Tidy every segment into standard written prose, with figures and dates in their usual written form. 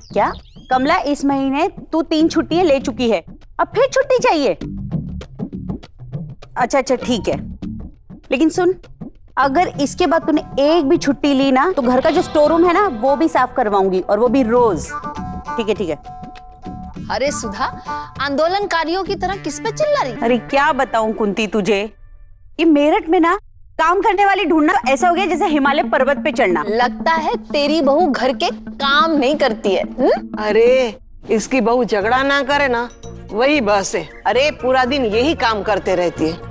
क्या कमला, इस महीने तू 3 छुट्टियां ले चुकी है, अब फिर छुट्टी चाहिए? अच्छा ठीक है, लेकिन सुन, अगर इसके बाद तूने एक भी छुट्टी ली ना तो घर का जो स्टोर रूम है ना वो भी साफ करवाऊंगी, और वो भी रोज। ठीक है। अरे सुधा, आंदोलनकारियों की तरह किस पे चिल्ला रही? अरे क्या बताऊं कुंती तुझे, ये मेरठ में ना काम करने वाली ढूंढना ऐसा हो गया जैसे हिमालय पर्वत पे चढ़ना। लगता है तेरी बहू घर के काम नहीं करती है। अरे इसकी बहू झगड़ा ना करे ना, वही बस है। अरे पूरा दिन यही काम करते रहती है।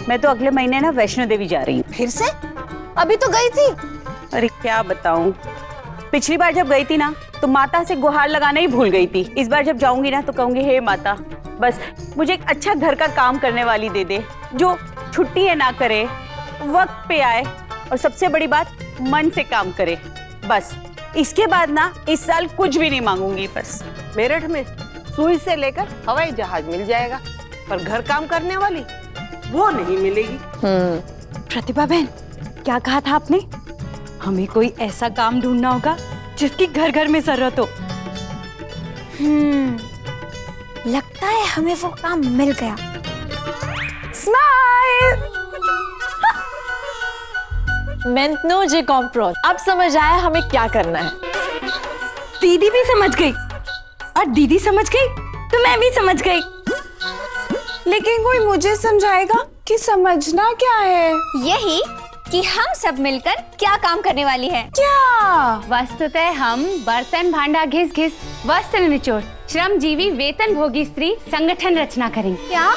मैं तो अगले महीने ना वैष्णो देवी जा रही हूँ। फिर से? अभी तो गई थी। अरे क्या बताऊं, पिछली बार जब गई थी ना तो माता से गुहार लगाना ही भूल गई थी। इस बार जब जाऊंगी ना तो कहूंगी, हे माता, बस मुझे एक अच्छा घर का काम करने वाली दे दे, जो छुट्टियां ना करे, वक्त पे आए, और सबसे बड़ी बात, मन से काम करे। बस इसके बाद ना इस साल कुछ भी नहीं मांगूंगी। बस मेरठ में सुई से लेकर हवाई जहाज मिल जाएगा, पर घर काम करने वाली वो नहीं मिलेगी। प्रतिभा बहन, क्या कहा था आपने? हमें कोई ऐसा काम ढूंढना होगा जिसकी घर घर में जरूरत हो। लगता है हमें वो काम मिल गया। स्माइल। मेंटनो जे कॉम्प्रोज। अब समझ आया हमें क्या करना है। दीदी भी समझ गई, और दीदी समझ गई तो मैं भी समझ गई। लेकिन कोई मुझे समझाएगा कि समझना क्या है? यही कि हम सब मिलकर क्या काम करने वाली है। क्या? वस्तुतः हम बर्तन भांडा घिस घिस वस्त्र निचोड़ श्रमजीवी वेतन भोगी स्त्री संगठन रचना करेंगे। क्या?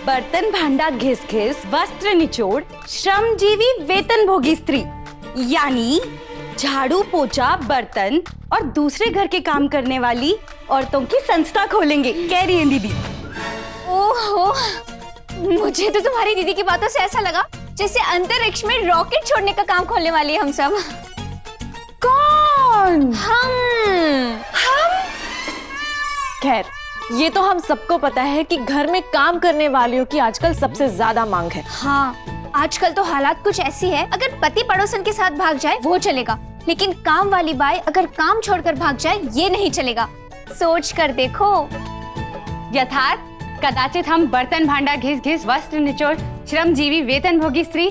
बर्तन भांडा घिस घिस वस्त्र निचोड़ श्रमजीवी वेतन भोगी स्त्री, यानी झाड़ू पोछा बर्तन और दूसरे घर के काम करने वाली औरतों की संस्था खोलेंगे। कह रही है दीदी। ओहो, मुझे तो तुम्हारी दीदी की बातों से ऐसा लगा जैसे अंतरिक्ष में रॉकेट छोड़ने का काम खोलने वाली है हम सब। कौन? हम। खैर, ये तो हम सबको पता है कि घर में काम करने वालियों की आजकल सबसे ज्यादा मांग है। हाँ, आजकल तो हालात कुछ ऐसी है, अगर पति पड़ोसन के साथ भाग जाए वो चलेगा, लेकिन काम वाली बाई अगर काम छोड़कर भाग जाए ये नहीं चलेगा। सोच कर देखो। यथार्थ कदाचित हम बर्तन भांडा घिस घिस वस्त्र निचोड़ श्रमजीवी वेतन भोगी स्त्री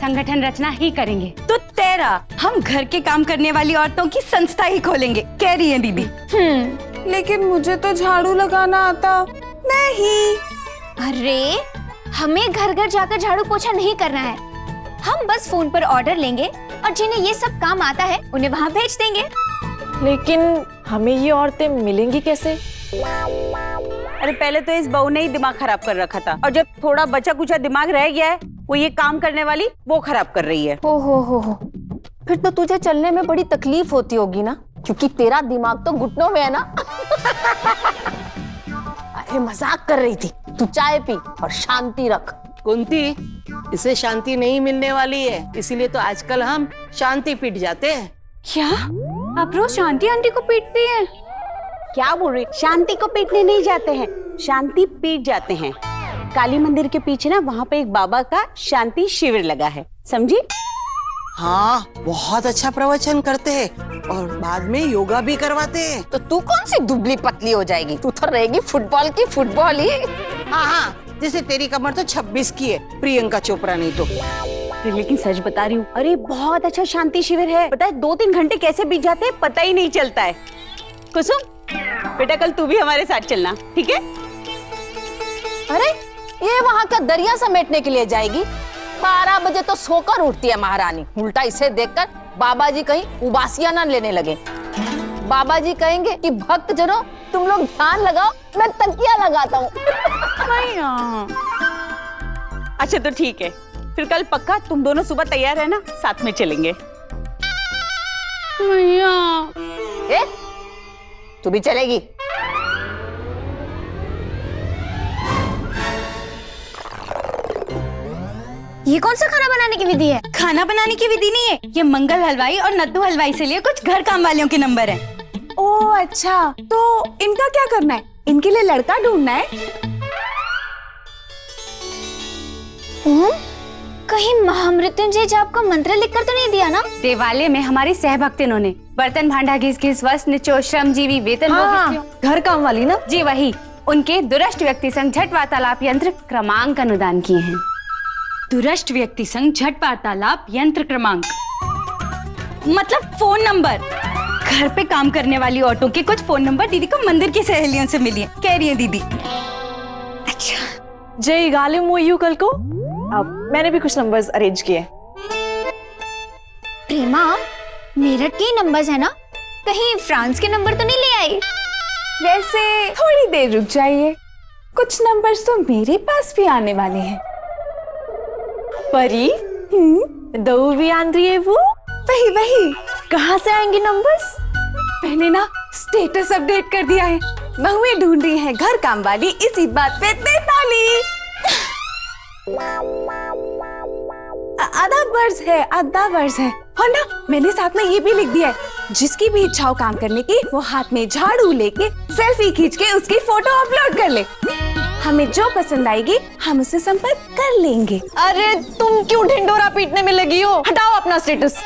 संगठन रचना ही करेंगे। तो तेरा, हम घर के काम करने वाली औरतों की संस्था ही खोलेंगे। कह रही है दीदी। लेकिन मुझे तो झाड़ू लगाना आता नहीं। अरे, हमें घर घर जाकर झाड़ू पोछा नहीं करना है, हम बस फोन पर ऑर्डर लेंगे और जिन्हें ये सब काम आता है उन्हें वहाँ भेज देंगे। लेकिन हमें ये औरतें मिलेंगी कैसे? अरे पहले तो इस बहू ने ही दिमाग खराब कर रखा था, और जब थोड़ा बचा कुचा दिमाग रह गया है वो ये काम करने वाली वो खराब कर रही है। हो। फिर तो तुझे चलने में बड़ी तकलीफ होती होगी ना, क्योंकि तेरा दिमाग तो घुटनों में है ना। अरे मजाक कर रही थी। तू चाय पी और शांति रख। कुंती, इसे शांति नहीं मिलने वाली है, इसीलिए तो आजकल हम शांति पीट जाते हैं। क्या आप रोज शांति आंटी को पीटती हैं? क्या बोल रही? शांति को पीटने नहीं जाते हैं, शांति पीट जाते हैं। काली मंदिर के पीछे ना वहाँ पे एक बाबा का शांति शिविर लगा है, समझी? हाँ, बहुत अच्छा प्रवचन करते हैं और बाद में योगा भी करवाते हैं। तो तू कौन सी दुबली पतली हो जाएगी? तू तो रहेगी फुटबॉल की फुटबॉल ही। हाँ, जैसे तेरी कमर तो 26 की है, प्रियंका चोपड़ा नहीं तो। लेकिन सच बता रही हूँ, अरे बहुत अच्छा शांति शिविर है। पता है 2-3 घंटे कैसे बीत जाते हैं पता ही नहीं चलता है। कुसुम बेटा, कल तू भी हमारे साथ चलना, ठीक है? अरे ये वहाँ का दरिया समेटने के लिए जाएगी? 12 बजे तो सोकर उठती है महारानी। उल्टा इसे देखकर बाबा जी कहीं उबासियां ना लेने लगे। बाबा जी कहेंगे कि भक्त जनों तुम लोग ध्यान लगाओ, मैं तकिया लगाता हूँ। अच्छा तो ठीक है, फिर कल पक्का तुम दोनों सुबह तैयार रहना, साथ में चलेंगे। ए, तू भी चलेगी? ये कौन सा खाना बनाने की विधि है? खाना बनाने की विधि नहीं है, ये मंगल हलवाई और नद्दू हलवाई से लिए कुछ घर काम वालियों के नंबर हैं। ओह अच्छा, तो इनका क्या करना है? इनके लिए लड़का ढूंढना है? कहीं महामृत्युंजय जाप का मंत्र लिखकर तो नहीं दिया ना? देवालय में हमारी सहभक्तिनों ने बर्तन भांडा घिस घिस वस्त्र निचोड़ श्रमजीवी वेतन घर काम वाली ना? जी वही, उनके दुरष्ट व्यक्ति संग झट वार्तालाप यंत्र क्रमांक अनुदान किए हैं। दुरष्ट व्यक्ति संग झट वार्तालाप यंत्र क्रमांक मतलब फोन नंबर। घर पे काम करने वाली औरतों के कुछ फोन नंबर दीदी को मंदिर की सहेलियों से मिली है, कह रही है दीदी। अच्छा, जय गालिम हुई हूँ कल को। अब मैंने भी कुछ नंबर्स अरेंज किए। प्रेमा, मेरठ के नंबर्स है ना? कहीं फ्रांस के नंबर तो नहीं ले आई? वैसे थोड़ी देर रुक जाइए, कुछ नंबर्स तो मेरे पास भी आने वाले हैं। परी, दो भी आंद्री है वो? वही वही, कहाँ से आएंगे नंबर्स? मैंने ना स्टेटस अपडेट कर दिया है। बहुएं ढूंढ रही हैं घर काम वाली, इसी बात पे ताली। आधा वर्ष है और ना मैंने साथ में ये भी लिख दिया है, जिसकी भी इच्छा हो काम करने की वो हाथ में झाड़ू लेके सेल्फी खींच के उसकी फोटो अपलोड कर ले। हमें जो पसंद आएगी हम उससे संपर्क कर लेंगे। अरे तुम क्यों ढिंडोरा पीटने में लगी हो? हटाओ अपना स्टेटस।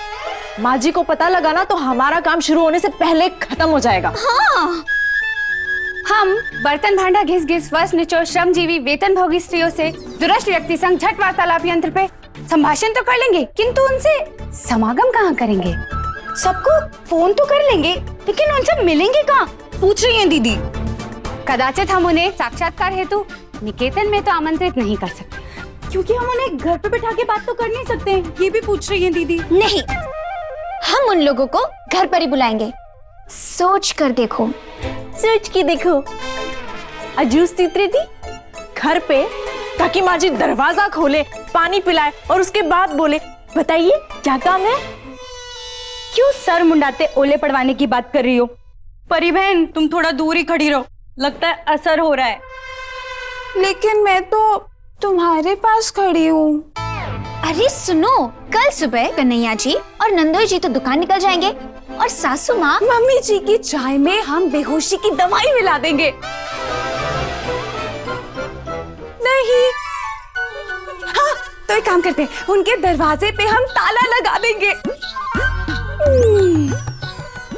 माँ जी को पता लगा ना तो हमारा काम शुरू होने से पहले खत्म हो जाएगा। हाँ, हम बर्तन भांडा घिस घिस वस्त्र निचोड़ श्रमजीवी वेतन भोगी स्त्रियों से दुरष्ट व्यक्ति संग झट वार्तालाप यंत्र पे संभाषण तो कर लेंगे, किंतु उनसे समागम कहाँ करेंगे? सबको फोन तो कर लेंगे, लेकिन उनसे मिलेंगे कहाँ? पूछ रही हैं दीदी। कदाचित हम उन्हें साक्षात्कार हेतु निकेतन में तो आमंत्रित नहीं कर सकते, क्योंकि हम उन्हें घर पे बैठा के बात तो कर नहीं सकते। ये भी पूछ रही हैं दीदी। नहीं, हम उन लोगों को घर पर ही बुलाएंगे। सोच कर देखो। सोच के देखो। अजूस तीतरी थी घर पे, ताकि माँ जी दरवाजा खोले, पानी पिलाए और उसके बाद बोले, बताइए क्या काम है? क्यों सर मुंडाते ओले पड़वाने की बात कर रही हो? परी बहन, तुम थोड़ा दूर ही खड़ी रहो, लगता है असर हो रहा है। लेकिन मैं तो तुम्हारे पास खड़ी हूँ। अरे सुनो, कल सुबह कन्हैया जी और नंदोई जी तो दुकान निकल जाएंगे और सासू माँ मम्मी जी की चाय में हम बेहोशी की दवाई मिला देंगे। नहीं, हाँ तो एक काम करते हैं, उनके दरवाजे पे हम ताला लगा देंगे।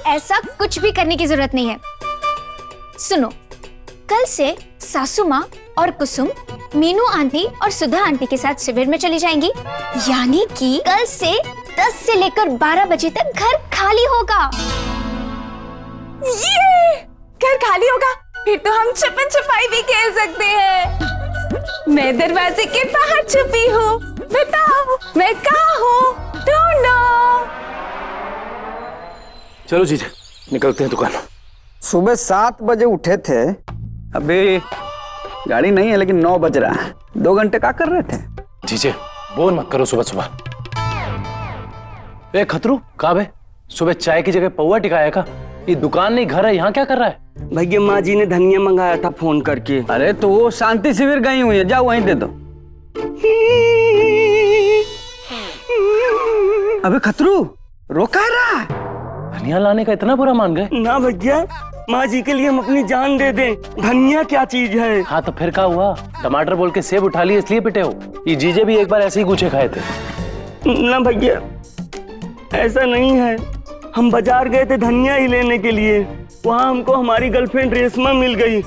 ऐसा कुछ भी करने की जरूरत नहीं है। सुनो, कल से सासू माँ और कुसुम मीनू आंटी और सुधा आंटी के साथ शिविर में चली जाएंगी, यानी कि कल से 10 से लेकर 12 बजे तक घर खाली होगा। ये घर खाली होगा, फिर तो हम छुपन छुपाई भी खेल सकते हैं। मैं दरवाजे के बाहर छुपी हूँ, बताओ मैं कहाँ हूँ, ढूंढो। चलो जीजा, निकलते हैं दुकान। सुबह 7 बजे उठे थे, अभी गाड़ी नहीं है लेकिन 9 बज रहा है। 2 घंटे क्या कर रहे थे? जीजे बोल मत करो सुबह सुबह। ए खतरू, कहाँ बे? सुबह चाय की जगह पौवा टिकाया का? ये दुकान नहीं घर है, यहाँ क्या कर रहा है? भैया माँ जी ने धनिया मंगाया था फोन करके। अरे तो वो शांति शिविर गई हुई है, जाओ वहीं दे दो। अबे खतरू, रोका रहा? धनिया लाने का इतना बुरा मान गए? ना भैया, माँ जी के लिए हम अपनी जान दे दें। धनिया क्या चीज है? हाँ तो फिर क्या हुआ? टमाटर बोल के सेब उठा लिए इसलिए पिटे हो? ये जीजे भी एक बार ऐसे ही गुच्छे खाए थे। ना भैया, ऐसा नहीं है। हम बाजार गए थे धनिया ही लेने के लिए। वहाँ हमको हमारी गर्लफ्रेंड रेशमा मिल गई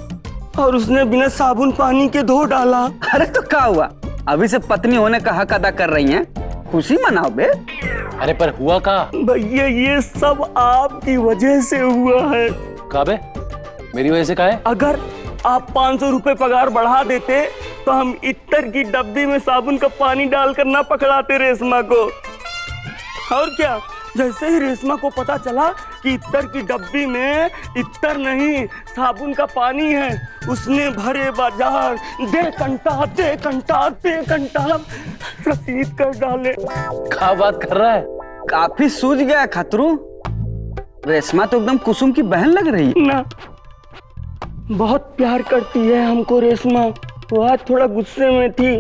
और उसने बिना साबुन पानी के धो डाला। अरे तो क्या हुआ? अभी से पत्नी होने का हक अदा कर रही हैं, खुशी मनाओ बे। अरे पर हुआ का? भैया ये सब आपकी वजह से हुआ है। का बे? मेरी वजह से का है? अगर आप 500 रुपए पगार बढ़ा देते तो हम इत्तर की डब्बी में साबुन का पानी डालकर ना पकड़ाते रेशमा को। और क्या, जैसे ही रेशमा को पता चला कि इत्तर की डब्बी में इत्तर नहीं साबुन का पानी है, उसने भरे बाजार दे कंटा रसीद कर डाले। क्या बात कर रहा है? काफी सूझ गया खतरू। रेशमा तो एकदम कुसुम की बहन लग रही है ना। बहुत प्यार करती है हमको रेशमा। वो आज थोड़ा गुस्से में थी।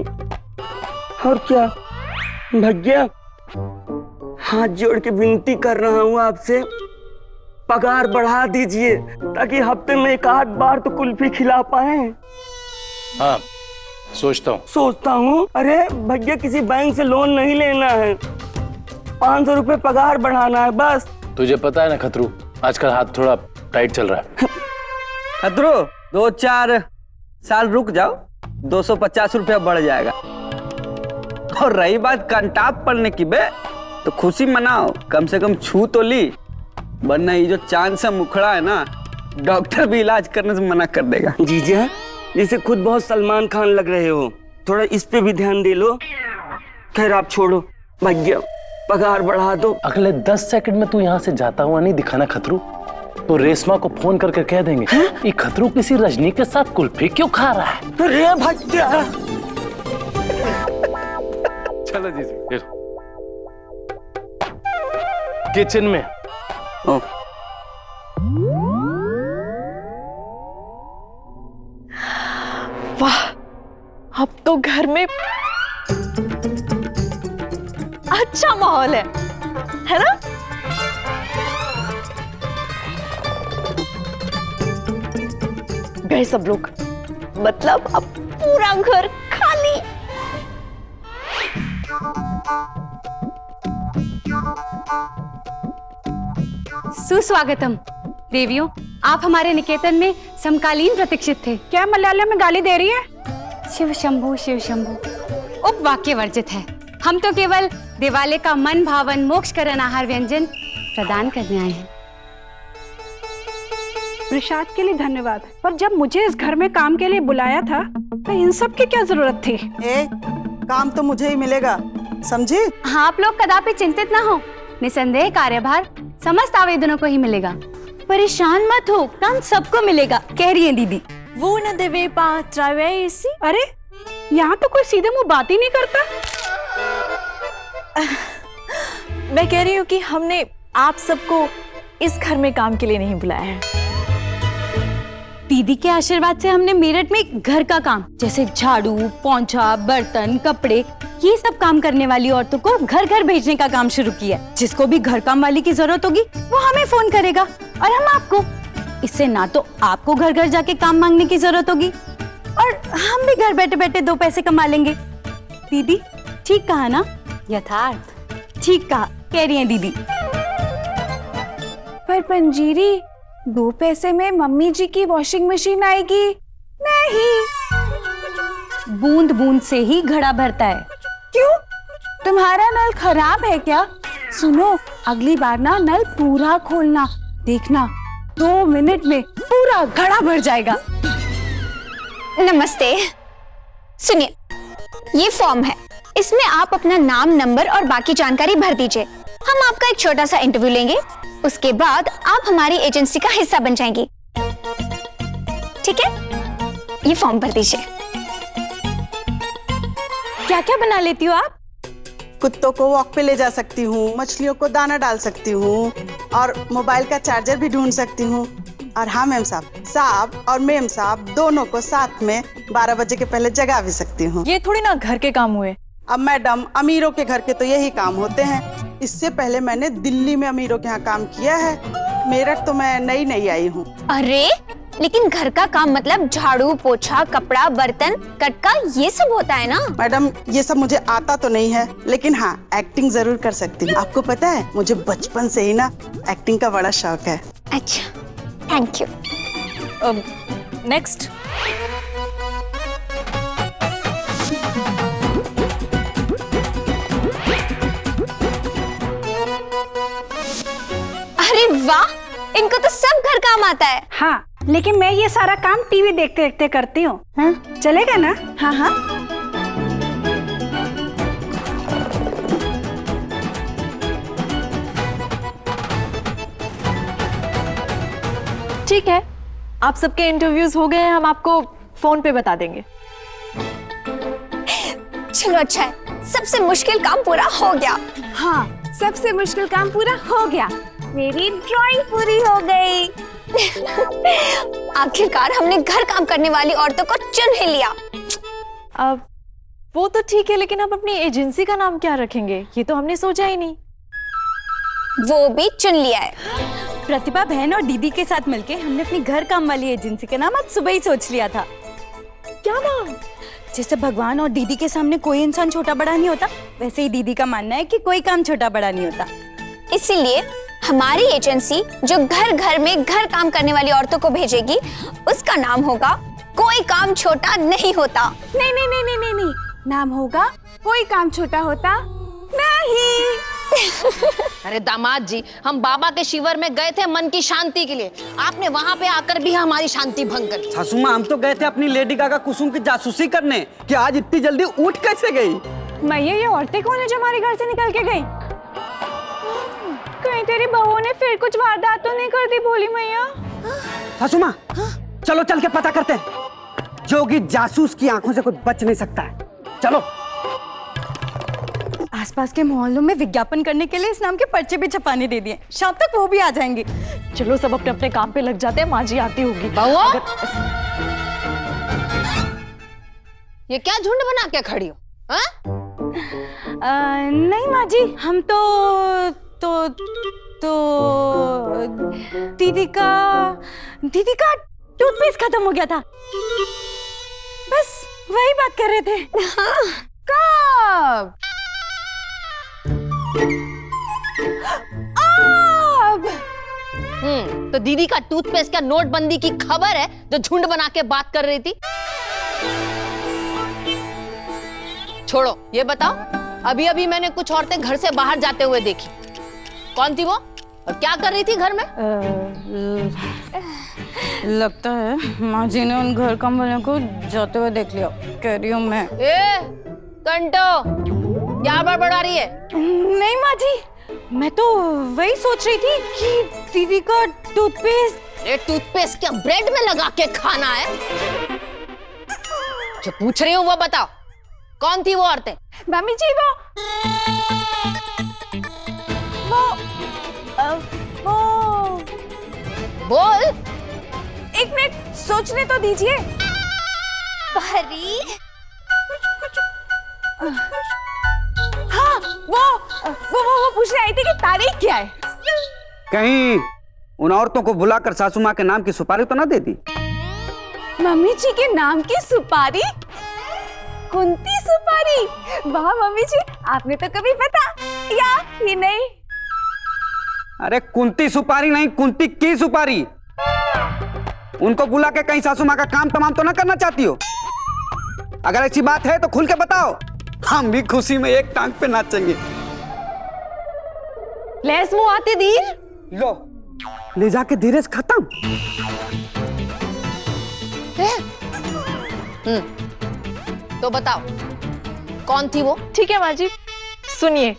और क्या भैया, हाथ जोड़ के विनती कर रहा हूँ आपसे, पगार बढ़ा दीजिए ताकि हफ्ते में 1 आध बार तो कुल्फी खिला पाए। हाँ, सोचता हूँ। सोचता हूँ? अरे भैया किसी बैंक से लोन नहीं लेना है, 500 रुपए पगार बढ़ाना है बस। तुझे पता है ना खतरू, आजकल हाथ थोड़ा टाइट चल रहा है। खतरो 2-4 साल रुक जाओ, 250 रुपया बढ़ जाएगा। और रही बात कंटाप पड़ने की बे, तो खुशी मनाओ, कम से कम छू तो ली, वरना ये जो चांद से मुखड़ा है ना, डॉक्टर भी इलाज करने से मना कर देगा। जीजा जैसे खुद बहुत सलमान खान लग रहे हो, थोड़ा इस पे भी ध्यान दे लो। खैर आप छोड़ो, भैया पगार बढ़ा दो। अगले 10 सेकंड में तू यहाँ से जाता हुआ नहीं दिखाना खतरू, तो रेशमा को फोन करके कह देंगे ये खतरू किसी रजनी के साथ कुल्फी क्यों खा रहा है। अरे भैया चलो जी किचन में। ओ, वाह, अब तो घर में अच्छा माहौल है ना? गए सब लोग, मतलब अब पूरा घर खाली। सुस्वागतम देवियों, आप हमारे निकेतन में समकालीन प्रतीक्षित थे। क्या मलयालम में गाली दे रही है? शिव शंभु उपवाक्य वर्जित है। हम तो केवल दिवाले का मन भावन मोक्ष करन आहार व्यंजन प्रदान करने आए हैं। प्रसाद के लिए धन्यवाद, पर जब मुझे इस घर में काम के लिए बुलाया था तो इन सब की क्या जरूरत थी? काम तो मुझे ही मिलेगा, समझी? हाँ, आप लोग कदापि चिंतित ना हो, निसंदेह कार्यभार समस्त आवेदनों को ही मिलेगा। परेशान मत हो, काम सबको मिलेगा, कह रही है दीदी। वो न देवे पात्रावेसी। अरे यहाँ तो कोई सीधे मुंह बात ही नहीं करता। मैं कह रही हूँ कि हमने आप सबको इस घर में काम के लिए नहीं बुलाया है। दीदी के आशीर्वाद से हमने मेरठ में घर का काम जैसे झाड़ू, पोंछा, बर्तन, कपड़े, ये सब काम करने वाली औरतों को घर घर भेजने का काम शुरू किया। जिसको भी घर काम वाली की जरूरत होगी वो हमें फोन करेगा और हम आपको। इससे ना तो आपको घर घर जाके काम मांगने की जरूरत होगी और हम भी घर बैठे बैठे 2 पैसे कमा लेंगे। दीदी ठीक कहा ना? यथार्थ ठीक कहा, कह रही है दीदी। पर पंजीरी, 2 पैसे में मम्मी जी की वॉशिंग मशीन आएगी? नहीं। बूंद बूंद से ही घड़ा भरता है। क्यों? तुम्हारा नल खराब है क्या? सुनो, अगली बार ना नल पूरा खोलना, देखना 2 मिनट में पूरा घड़ा भर जाएगा। नमस्ते, सुनिए, ये फॉर्म है, इसमें आप अपना नाम, नंबर और बाकी जानकारी भर दीजिए। हम आपका एक छोटा सा इंटरव्यू लेंगे, उसके बाद आप हमारी एजेंसी का हिस्सा बन जाएंगी। ठीक है, ये फॉर्म भर दीजिए। क्या क्या बना लेती हो आप? कुत्तों को वॉक पे ले जा सकती हूँ, मछलियों को दाना डाल सकती हूँ और मोबाइल का चार्जर भी ढूंढ सकती हूँ। और हाँ मैम साहब और मैम साहब दोनों को साथ में 12 बजे के पहले जगा भी सकती हूँ। ये थोड़ी ना घर के काम हुए। अब मैडम, अमीरों के घर के तो यही काम होते हैं। इससे पहले मैंने दिल्ली में अमीरों के यहाँ काम किया है। मेरठ तो मैं नई आई हूँ। अरे लेकिन घर का काम मतलब झाड़ू, पोछा, कपड़ा, बर्तन, कटका, ये सब होता है ना? मैडम ये सब मुझे आता तो नहीं है, लेकिन हाँ एक्टिंग जरूर कर सकती हूँ। आपको पता है मुझे बचपन से ही ना एक्टिंग का बड़ा शौक है। अच्छा, थैंक यू। नेक्स्ट। अरे वाह, इनको तो सब घर काम आता है। हाँ, लेकिन मैं ये सारा काम टीवी देखते देखते करती हूँ। चलेगा ना? हाँ हाँ, ठीक है। आप सबके इंटरव्यूज हो गए हैं, हम आपको फोन पे बता देंगे। चलो अच्छा है, सबसे मुश्किल काम पूरा हो गया। हाँ, सबसे मुश्किल काम पूरा हो गया। मेरी ड्राइंग पूरी हो गई। आखिरकार हमने घर काम करने वाली औरतों को चुन ही लिया। अब वो तो ठीक है, लेकिन आप अपनी एजेंसी का नाम क्या रखेंगे, ये तो हमने सोचा ही नहीं। वो भी चुन लिया है। प्रतिभा बहन और दीदी के साथ मिलके हमने अपनी घर काम वाली एजेंसी का नाम आज सुबह ही सोच लिया था। क्या नाम? जैसे भगवान और दीदी के सामने कोई इंसान छोटा बड़ा नहीं होता, वैसे ही दीदी का मानना है कि कोई काम छोटा बड़ा नहीं होता। इसीलिए हमारी एजेंसी जो घर घर में घर काम करने वाली औरतों को भेजेगी, उसका नाम होगा कोई काम छोटा नहीं होता। नहीं नहीं नहीं नहीं नहीं नहीं, नाम होगा कोई काम छोटा होता नहीं। अरे दामाद जी, हम बाबा के शिविर में गए थे मन की शांति के लिए, आपने वहाँ पे आकर भी हमारी शांति भंग कर दी। सासू माँ, हम तो गए थे अपनी लेडी गागा कुसुम की जासूसी करने कि आज इतनी जल्दी उठ कैसे गई। मैया, ये औरतें कौन है जो हमारे घर से निकल के गई? कहीं तेरी बहू ने फिर कुछ वारदात तो नहीं कर दी भोली मैया? सासू माँ, चलो चल के पता करते हैं। जोगी जासूस की आंखों से कुछ बच नहीं सकता है, चलो। आसपास के मोहल्लों में विज्ञापन करने के लिए इस नाम के पर्चे भी छपाने दे दिए, शाम तक वो भी आ जाएंगे। चलो सब अपने अपने काम पे लग जाते हैं, माँ जी आती होगी। बहू, ये क्या झुंड बना के खड़ी हो? नहीं माँ जी, हम तो दीदी का टूथपेस्ट खत्म हो गया था, बस वही बात कर रहे थे। कब? तो दीदी का टूथपेस्ट क्या नोटबंदी की खबर है जो झुंड बना के बात कर रही थी? छोड़ो, ये बताओ, अभी अभी मैंने कुछ औरतें घर से बाहर जाते हुए देखी, कौन थी वो और क्या कर रही थी घर में? लगता है माँ जी ने उन घर काम वालों को जाते हुए देख लिया, कह रही हूँ मैं। कंटो, क्या बड़बड़ा रही है? नहीं माँ जी, मैं तो वही सोच रही थी कि दीदी का टूथपेस्ट। ये टूथपेस्ट क्या ब्रेड में लगा के खाना है? जो पूछ रही हूँ वो बताओ, कौन थी वो औरतें? मम्मी जी, वो बोल। एक मिनट सोचने तो दीजिए। परी, हाँ, वो पूछने आई थी कि तारीख क्या है। कहीं उन औरतों को बुलाकर सासू माँ के नाम की सुपारी तो ना दे दी? मम्मी जी के नाम की सुपारी? कुंती सुपारी? वाह मम्मी जी, आपने तो कभी पता या ही नहीं। अरे कुंती सुपारी नहीं, कुंती की सुपारी। उनको बुला के कहीं सासू माँ का काम तमाम तो ना करना चाहती हो? अगर ऐसी बात है तो खुल के बताओ, हम भी खुशी में एक टांग पे नाचेंगे। लेस मुँह आते दीर। लो, ले जाके धीरे से खत्म। तो बताओ, कौन थी वो? ठीक है माँ जी, सुनिए।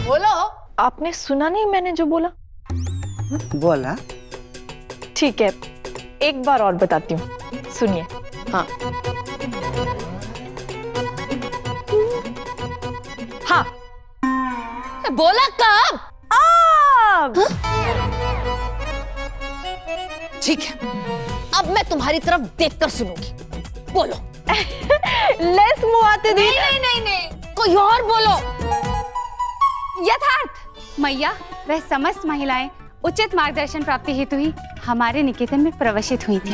बोलो। आपने सुना नहीं मैंने जो बोला? बोला? ठीक है, एक बार और बताती हूँ, सुनिए। हाँ। हाँ। बोला कब? ठीक है, अब मैं तुम्हारी तरफ देखकर सुनूंगी। बोलो। लेस मुँह आते दीर। नहीं, कोई और बोलो। यथार्थ मैया, वह समस्त महिलाएं उचित मार्गदर्शन प्राप्ति हेतु ही हमारे निकेतन में प्रवेशित हुई थी।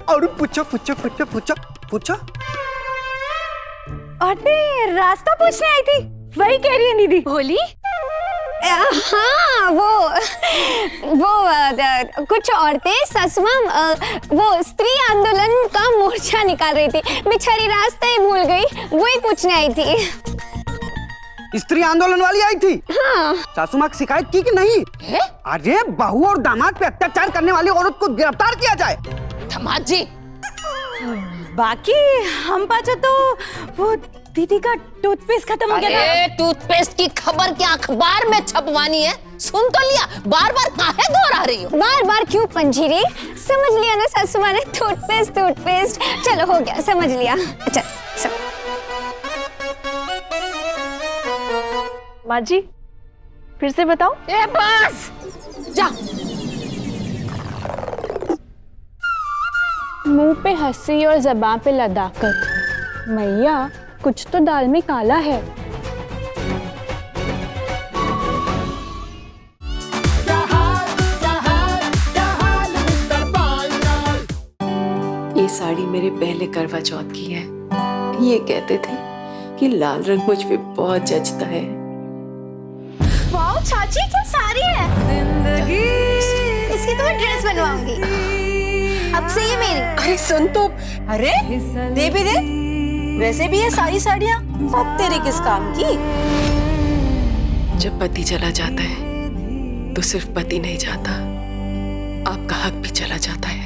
और पूछो पूछो पूछो पूछो पूछो। औरतें रास्ता पूछने आई थी, वही कह रही है दीदी। भोली? हाँ, वो कुछ औरतें ससुमा वो स्त्री आंदोलन का मोर्चा निकाल रही थी, बेचारी रास्ता ही भूल गई, वही पूछने आई थी। स्त्री आंदोलन वाली आई थी? हाँ। सासू माँ की शिकायत की कि नहीं? अरे बहू और दामाद पे अत्याचार करने वाली औरत को गिरफ्तार किया जाए। दामाद जी, बाकी हम पाचा तो वो दीदी का टूथपेस्ट खत्म हो गया था। अरे टूथपेस्ट की खबर क्या अखबार में छपवानी है? सुन तो लिया, बार बार काहे दोहरा रही हो? बार बार क्यों पंजीरी? समझ लिया ना सासुमा ने, टूथपेस्ट। चलो हो गया, समझ लिया। अच्छा माँ जी, फिर से बताओ। ए बस, जा। मुंह पे हंसी और ज़बां पे लदाकत। मैया, कुछ तो दाल में काला है। ये साड़ी मेरे पहले करवा चौथ की है। ये कहते थे कि लाल रंग मुझ पे बहुत जचता है। वाओ चाची क्या साड़ी है, इसकी तो मैं ड्रेस बनवाऊंगी। अब से ये मेरी। अरे सुन तो, अरे दे भी दे, वैसे भी ये सारी साड़ियाँ अब तेरे किस काम की। जब पति चला जाता है तो सिर्फ पति नहीं जाता, आपका हक भी चला जाता है।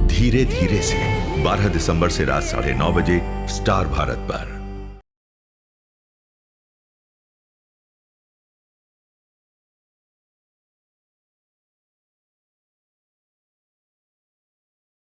धीरे धीरे से 12 दिसंबर से रात 9:30 बजे स्टार भारत पर।